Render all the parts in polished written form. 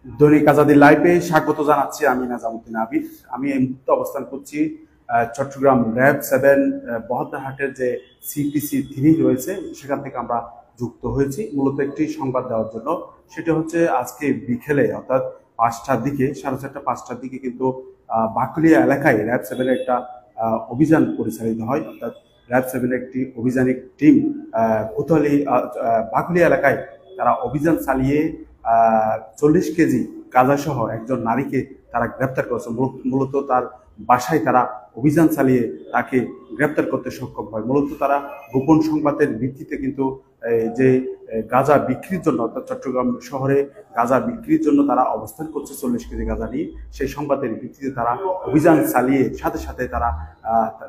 দৈনিক আজাদী লাইভে স্বাগত জানাচ্ছি। আমি নাজামুদ্দিন আবিদ। আমি এই মুহূর্তে অবস্থান করছি চট্টগ্রাম র্যাব 7 বহদ্দারহাটের যে CPC-3 রয়েছে, সেখান থেকে আমরা যুক্ত হয়েছি মূলত একটি সংবাদ দেওয়ার জন্য। সেটা হচ্ছে আজকে বিকেলে অর্থাৎ 5টার দিকে, 4:30-5টার দিকে কিন্তু বাকলিয়া এলাকায় র্যাব 7-এর একটা অভিযান পরিচালিত হয়। অর্থাৎ র্যাব 7-এর একটি অভিযানিক টিম কোতোয়ালি বাকলিয়া এলাকায় তারা অভিযান চালিয়ে 40 কেজি গাঁজাসহ একজন নারীকে তারা গ্রেপ্তার করেছে। মূলত তার বাসায় তারা অভিযান চালিয়ে তাকে গ্রেপ্তার করতে সক্ষম হয়। মূলত তারা গোপন সংবাদের ভিত্তিতে কিন্তু যে গাঁজা বিক্রির জন্য, অর্থাৎ চট্টগ্রাম শহরে গাঁজা বিক্রির জন্য তারা অবস্থান করছে 40 কেজি গাঁজা নিয়ে, সেই সংবাদের ভিত্তিতে তারা অভিযান চালিয়ে সাথে সাথে তারা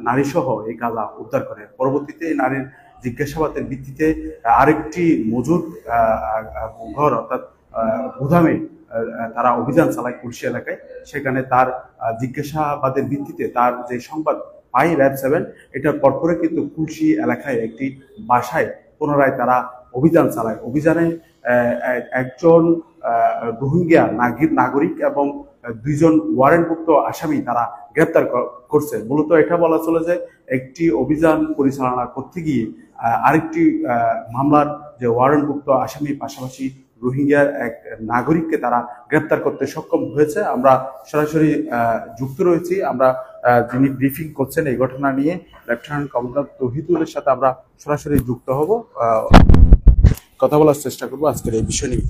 নারীসহ এই গাঁজা উদ্ধার করে। পরবর্তীতে এই নারীর জিজ্ঞাসাবাদের ভিত্তিতে আরেকটি মজুদ ঘর অর্থাৎ গুদামে তারা অভিযান চালায় কুলসি এলাকায়। সেখানে তার জিজ্ঞাসাবাদের ভিত্তিতে তার যে সংবাদ পাই র্যাব 7, এটার পরপরে কিন্তু কুলসি এলাকায় একটি বাসায় পুনরায় তারা অভিযান চালায়। অভিযানে একজন রোহিঙ্গা নাগরিক এবং 2জন ওয়ারেন্টভুক্ত আসামি তারা গ্রেপ্তার করছে। মূলত এটা বলা চলে যে একটি অভিযান পরিচালনা করতে গিয়ে আরেকটি মামলার যে ওয়ারেন্টভুক্ত আসামি পাশাপাশি রোহিঙ্গার এক নাগরিককে তারা গ্রেপ্তার করতে সক্ষম হয়েছে। আমরা সরাসরি যুক্ত রয়েছি। আমরা যিনি ব্রিফিং করছেন এই ঘটনা নিয়ে, লেফটেন্যান্ট কমান্ডার তৌহিদুলের সাথে আমরা সরাসরি যুক্ত হব, কথা বলার চেষ্টা করব আজকের এই বিষয় নিয়ে।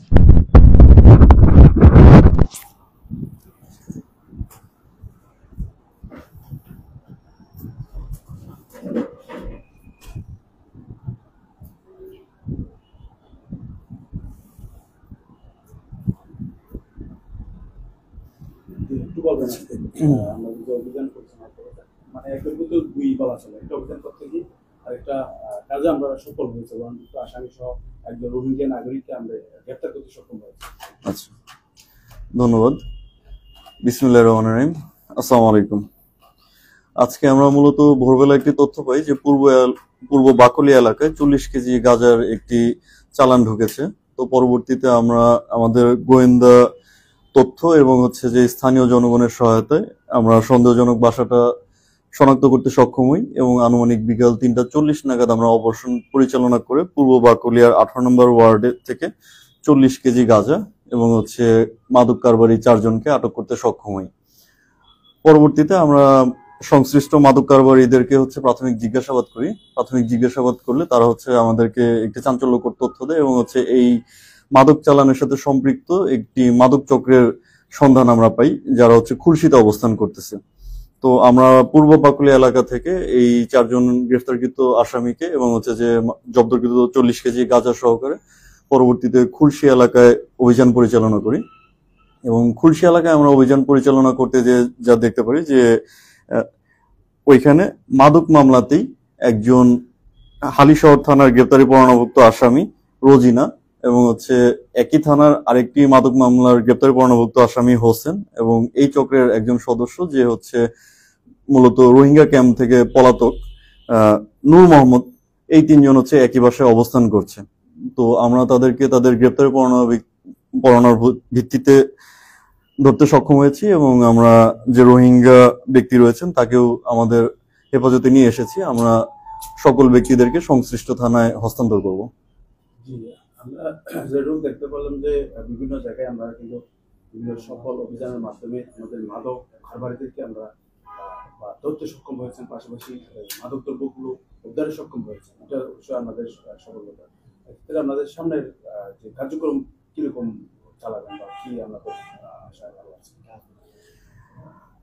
একটু বলবেন আমরা যে অভিযান করছি, মানে একদম কিন্তু দুই বলা চলে, একটা অভিযান করতে গিয়ে আরেকটা কাজে আমরা সফল হয়েছে, আসামি সহ একজন রোহিঙ্গা নাগরিককে আমরা গ্রেপ্তার করতে সক্ষম হয়েছি। আচ্ছা, ধন্যবাদ। বিসমিল্লাহির রহমানির রহিম। আসসালামু আলাইকুম। আজকে আমরা মূলত ভোরবেলা একটি তথ্য পাই যে পূর্ব বাকলিয়া এলাকায় 40 কেজি গাঁজার একটি চালান ঢুকেছে। তো পরবর্তীতে আমরা আমাদের গোয়েন্দা তথ্য এবং যে স্থানীয় জনগণের সহায়তায় আমরা সন্দেহজনক বাসাটা শনাক্ত করতে সক্ষম হই এবং আনুমানিক বিকাল 3:40 নাগাদ আমরা অপারেশন পরিচালনা করে পূর্ব বাকলিয়ার 18 নম্বর ওয়ার্ডে থেকে 40 কেজি গাঁজা এবং মাদক কারবারি 4 জনকে আটক করতে সক্ষম হই। পরবর্তীতে আমরা সংশ্লিষ্ট মাদক কারবারিদেরকে প্রাথমিক জিজ্ঞাসাবাদ করি। প্রাথমিক জিজ্ঞাসাবাদ করলে তারা আমাদেরকে একটি চাঞ্চল্যকর তথ্য দেয় এবং এই মাদক চালানের সাথে সম্পৃক্ত একটি মাদক চক্রের সন্ধান আমরা পাই, যারা খুলশিতে অবস্থান করতেছে। তো আমরা পূর্ব বাকলিয়া এলাকা থেকে এই 4 জন গ্রেফতারকৃত আসামিকে এবং যে জব্দকৃত 40 কেজি গাঁজা সহকারে পরবর্তীতে খুলশি এলাকায় অভিযান পরিচালনা করি। এবং খুলশি এলাকায় আমরা অভিযান পরিচালনা করতে যে যা দেখতে পারি যে ওইখানে মাদক মামলাতেই একজন হালিশহর থানার গ্রেপ্তারি পরোয়ানাভুক্ত আসামি রোজিনা এবং একই থানার আরেকটি মাদক মামলার গ্রেপ্তারি পরোয়ানাভুক্ত আসামি হোসেন এবং এই চক্রের একজন সদস্য যে মূলত রোহিঙ্গা ক্যাম্প থেকে পলাতক নূর মোহাম্মদ, এই 3 জন একই বাসায় অবস্থান করছে। তো আমরা তাদেরকে তাদের গ্রেপ্তারি পরোয়ানার ভিত্তিতে ধরতে সক্ষম হয়েছি এবং আমরা যে রোহিঙ্গা ব্যক্তি রয়েছেন তাকেও আমাদের হেফাজতে নিয়ে এসেছি। আমরা সকল ব্যক্তিদেরকে সংশ্লিষ্ট থানায় হস্তান্তর করব। জি, আমরা যেরকম দেখতে পেলাম যে বিভিন্ন জায়গায় আমরা কিন্তু বিভিন্ন সফল অভিযানের মাধ্যমে আমাদের মাদক কারবারিদেরকে আমরা ধরতে সক্ষম হয়েছেন, পাশাপাশি মাদক দ্রব্যগুলো উদ্ধারে সক্ষম হয়েছে। এটা অবশ্যই আমাদের সফলতা। আপনাদের সামনের যে কার্যক্রম কিরকম চালাবেন বা কি আমাদের আশায় ভালো আছে?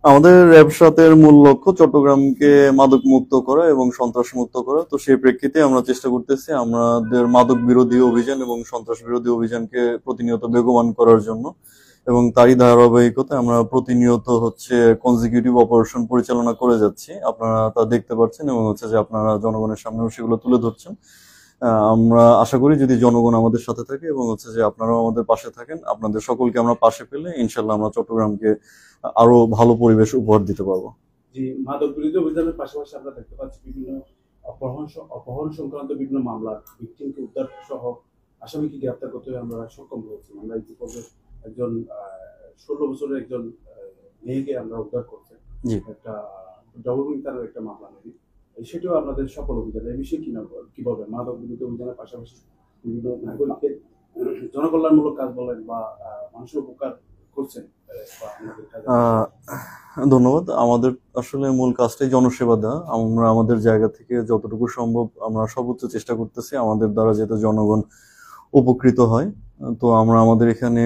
আমাদের র্যাব-7-এর মূল লক্ষ্য চট্টগ্রামকে মাদক মুক্ত করা এবং সন্ত্রাস মুক্ত করা। তো সেই প্রেক্ষিতে আমরা চেষ্টা করতেছি আমাদের মাদক বিরোধী অভিযান এবং সন্ত্রাস বিরোধী অভিযানকে প্রতিনিয়ত বেগবান করার জন্য, এবং তারই ধারাবাহিকতায় আমরা প্রতিনিয়ত কনজিকিউটিভ অপারেশন পরিচালনা করে যাচ্ছি। আপনারা তা দেখতে পাচ্ছেন এবং যে আপনারা জনগণের সামনেও সেগুলো তুলে ধরছেন। আমরা আশা করি যদি জনগণ আমাদের সাথে থাকে এবং যে আপনারাও আমাদের পাশে থাকেন, আপনাদের সকলকে আমরা পাশে পেলে ইনশাল্লাহ আমরা চট্টগ্রামকে আরো ভালো পরিবেশ উপহার দিতে পারবো। জি, মাদক বিরোধী অভিযানের পাশাপাশি আমরা দেখতে পাচ্ছি বিভিন্ন অপহরণ সংক্রান্ত বিভিন্ন মামলার ভিকটিমকে উদ্ধার সহ আসামিকে গ্রেপ্তার করতে আমরা সক্ষম হয়েছি। আমরা ইতিপূর্বে একজন 16 বছরের একজন মেয়েকে আমরা উদ্ধার করছি, জি। একটা জবরদস্তির একটা মামলা নেই, সেটাও আপনাদের সফল অভিযান। এই বিষয়ে কি বলবেন? মাদক বিরোধী অভিযানের পাশাপাশি বিভিন্ন নাগরিকের জনকল্যাণমূলক কাজ বলেন বা মানুষের উপকার করছেন বা আপনাদের কাজে। ধন্যবাদ। আমাদের আসলে মূল কাজটাই জনসেবা দেওয়া। আমরা আমাদের জায়গা থেকে যতটুকু সম্ভব আমরা সর্বোচ্চ চেষ্টা করতেছি আমাদের দ্বারা যাতে জনগণ উপকৃত হয়। তো আমরা আমাদের এখানে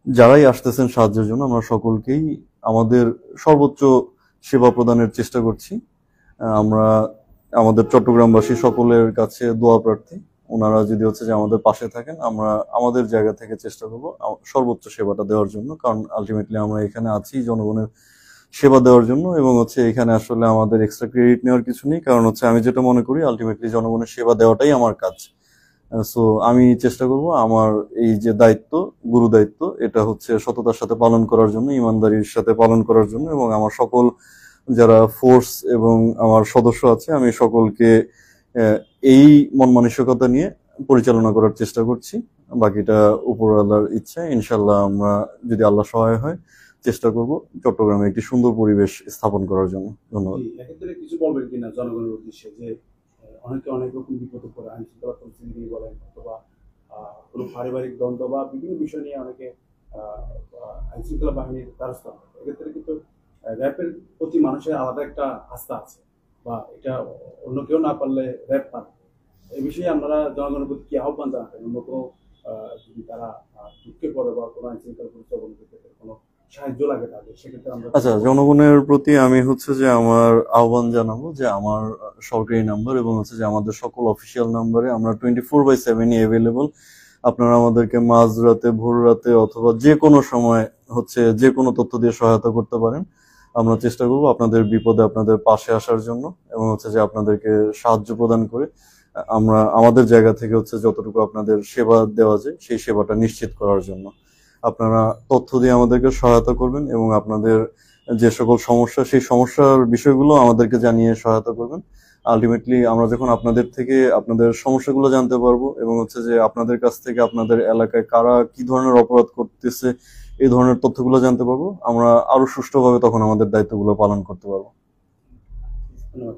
যারাই আসতেছেন সাহায্যের জন্য আমরা সকলকেই আমাদের সর্বোচ্চ সেবা প্রদানের চেষ্টা করছি। আমরা আমাদের চট্টগ্রামবাসী সকলের কাছে দোয়া প্রার্থী, ওনারা যদি হচ্ছে যে আমাদের পাশে থাকেন, আমরা আমাদের জায়গা থেকে চেষ্টা করব সর্বোচ্চ সেবাটা দেওয়ার জন্য। কারণ আলটিমেটলি আমরা এখানে আছি জনগণের সেবা দেওয়ার জন্য, এবং হচ্ছে এখানে আসলে আমাদের এক্সট্রা ক্রেডিট নেওয়ার কিছু নেই। কারণ হচ্ছে আমি যেটা মনে করি আলটিমেটলি জনগণের সেবা দেওয়াটাই আমার কাজ। সো আমি চেষ্টা করব আমার এই যে দায়িত্ব, গুরু দায়িত্ব, এটা হচ্ছে সততার সাথে পালন করার জন্য, ইমানদারির সাথে পালন করার জন্য, এবং আমার সকল যারা ফোর্স এবং আমার সদস্য আছে আমি সকলকে এই মন মানসিকতা নিয়ে পরিচালনা করার চেষ্টা করছি। বাকিটা উপরওয়ালার ইচ্ছা। ইনশাল্লাহ আমরা যদি আল্লাহ সহায় হয় চেষ্টা করব চট্টগ্রামে একটি সুন্দর পরিবেশ স্থাপন করার জন্য। ধন্যবাদ। এক্ষেত্রে কিছু বলবেন কিনা জনগণের উদ্দেশ্যে, যে অনেকে অনেক রকম বিপদে পড়ে, আইন শৃঙ্খলা পরিস্থিতি নিয়ে বলেন অথবা কোনো পারিবারিক দ্বন্দ্ব বা বিভিন্ন বিষয় নিয়ে অনেকে আইন শৃঙ্খলা বাহিনীর দ্বারস্থ হয়। এক্ষেত্রে কিন্তু র্যাপের প্রতি মানুষের আলাদা একটা আস্থা আছে, বা এটা অন্য কেউ না পারলে র্যাপ পারে। এই বিষয়ে আপনারা জনগণের প্রতি কি আহ্বান জানাবেন? অন্য কোনো যদি তারা দুঃখে পড়ে বা কোনো আইন শৃঙ্খলা পরিস্থিতি অবনতির ক্ষেত্রে কোনো সাহায্য লাগে তাদের, সেক্ষেত্রে আমরা আচ্ছা, জনগণের প্রতি আমি হচ্ছে যে আমার আহ্বান জানাবো যে আমার সরকারি নাম্বার এবং হচ্ছে যে আমাদের সকল অফিসিয়াল নাম্বারে আমরা 24/7 অ্যাভেলেবল। আপনারা আমাদেরকে মাঝরাতে, ভোর রাতে অথবা যে কোনো সময় হচ্ছে যে কোনো তথ্য দিয়ে সহায়তা করতে পারেন। আমরা চেষ্টা করব আপনাদের বিপদে আপনাদের পাশে আসার জন্য, এবং হচ্ছে যে আপনাদেরকে সাহায্য প্রদান করে আমরা আমাদের জায়গা থেকে হচ্ছে যতটুকু আপনাদের সেবা দেওয়া যায় সেই সেবাটা নিশ্চিত করার জন্য। আপনারা তথ্য দিয়ে আমাদেরকে সহায়তা করবেন এবং আপনাদের যে সকল সমস্যা সেই সমস্যার বিষয়গুলো আমাদেরকে জানিয়ে সহায়তা করবেন। আলটিমেটলি আমরা যখন আপনাদের থেকে আপনাদের সমস্যাগুলো জানতে পারবো এবং হচ্ছে যে আপনাদের কাছ থেকে আপনাদের এলাকায় কারা কি ধরনের অপরাধ করতেছে এই ধরনের তথ্যগুলো জানতে পারবো, আমরা আরো সুষ্ঠুভাবে তখন আমাদের দায়িত্বগুলো পালন করতে পারবো। ধন্যবাদ।